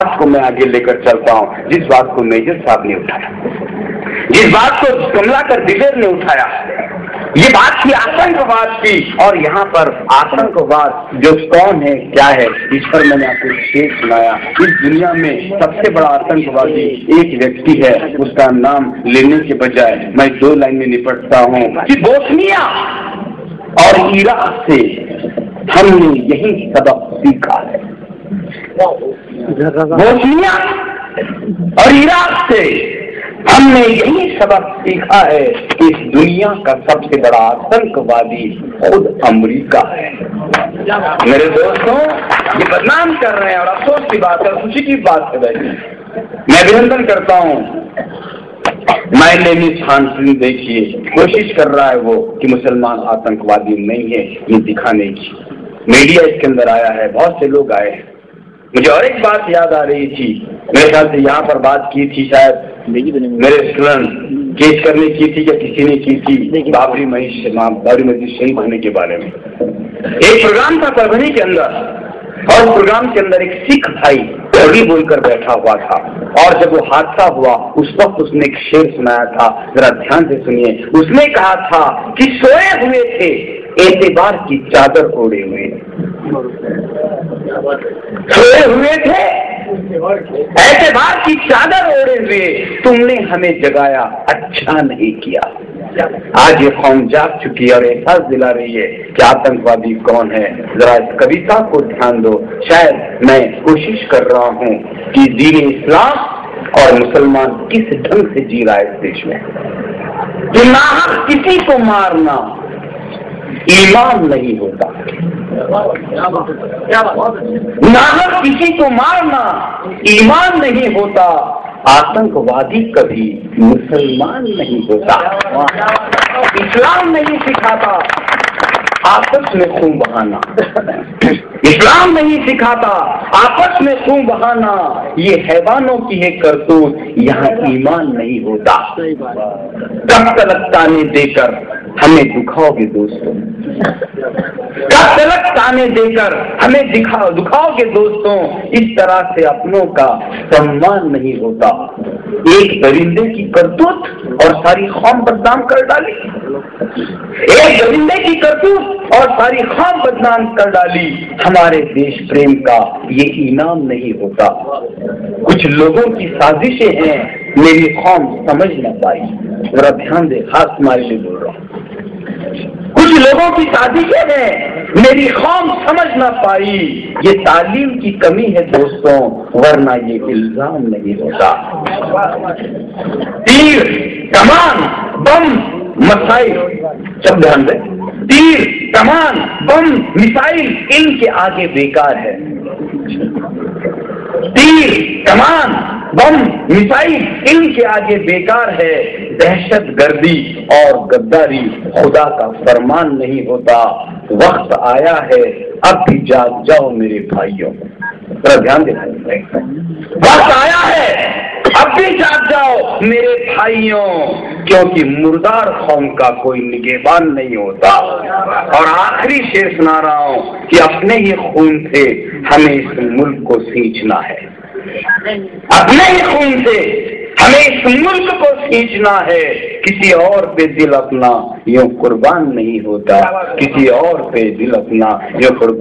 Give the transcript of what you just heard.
बात को मैं आगे लेकर चलता हूं, जिस बात को मेजर साहब ने उठाया, जिस बात को कमलाकर दिलेर ने उठाया, ये बात थी आतंकवाद की। और यहाँ पर आतंकवाद जो कौन है, क्या है, इस पर मैंने आपको शेर सुनाया। इस दुनिया में सबसे बड़ा आतंकवादी एक व्यक्ति है, उसका नाम लेने के बजाय मैं 2 लाइन में निपटता हूँ कि बोस्निया और इराक से हमने यही सबक सीखा है। बोस्निया और इराक से हमने यही सबक सीखा है कि इस दुनिया का सबसे बड़ा आतंकवादी खुद अमेरिका है। मेरे दोस्तों, ये बदनाम कर रहे हैं और अफसोस की बात है, खुशी की बात है। मैं अभिनंदन करता हूँ my name is Khan Singh. देखिए, कोशिश कर रहा है वो कि मुसलमान आतंकवादी नहीं है, ये दिखाने की। मीडिया इसके अंदर आया है, बहुत से लोग आए हैं। मुझे और एक बात याद आ रही थी, मेरे ख्याल से यहाँ पर बात की थी शायद मेरे स्टूडेंट केस करने की थी या किसी ने की थी, बाबरी मस्जिद शहीद होने के बारे में। एक प्रोग्राम था परभनी के अंदर, और प्रोग्राम के अंदर एक सिख भाई टोली बोलकर बैठा हुआ था, और जब वो हादसा हुआ उस वक्त उसने एक शेर सुनाया था, जरा ध्यान से सुनिए। उसने कहा था कि सोए हुए थे एतबार की चादर ओढ़े हुए, सोए हुए थे एतबार की चादर ओढ़े हुए, तुमने हमें जगाया, अच्छा नहीं किया। आज ये कौम जाग चुकी है और एहसास दिला रही है कि आतंकवादी कौन है। जरा इस कविता को ध्यान दो। शायद मैं कोशिश कर रहा हूँ कि दीन इस्लाम और मुसलमान किस ढंग से जी रहा है इस देश में। कि नाहक किसी को मारना ईमान नहीं होता, नाहक किसी को मारना ईमान नहीं होता, आतंकवादी कभी मुसलमान नहीं होता। इस्लाम नहीं सिखाता आपस में खून बहाना, इस्लाम नहीं सिखाता आपस में खून बहाना, ये हैवानों की है करतूत, यहाँ ईमान नहीं होता। कब तलक ताने देकर हमें दुखाओगे दोस्तों, कब तलक ताने देकर हमें दुखाओगे दोस्तों, इस तरह से अपनों का सम्मान नहीं होता। एक दरिंदे की करतूत और सारी कौम बदनाम कर डाली, एक दरिंदे की करतूत और सारी कौम बदनाम कर डाली। हमारे देश प्रेम का ये इनाम नहीं होता। कुछ लोगों की साजिशें हैं, मेरी कौम समझ न पाई। जरा ध्यान दे, खास तुम्हारे लिए बोल रहा हूँ। कुछ लोगों की साजिशें हैं, मेरी कौम समझ ना पाई। ये तालीम की कमी है दोस्तों, वरना ये इल्जाम नहीं होता। तीर, कमान, बम, मिसाइल, सब ध्यान दे, तीर, कमान, बम, मिसाइल इनके आगे बेकार है। तीर, कमान, बम, मिसाइल इनके आगे बेकार है। दहशत गर्दी और गद्दारी खुदा का फरमान नहीं होता। वक्त आया है, अब भी जाग जाओ मेरे भाइयों। थोड़ा ध्यान देना, वक्त आया है, अब भी जाग जाओ मेरे भाइयों, क्योंकि मुर्दार कौम का कोई निगहबान नहीं होता। और आखिरी शेर सुना रहा हूँ कि अपने ही खून से हमें इस मुल्क को सींचना है, अपने ही खून से हमें इस मुल्क को सींचना है। किसी और पे दिल अपना यूं कुर्बान नहीं होता, किसी और पे दिल अपना यूं कुर्बान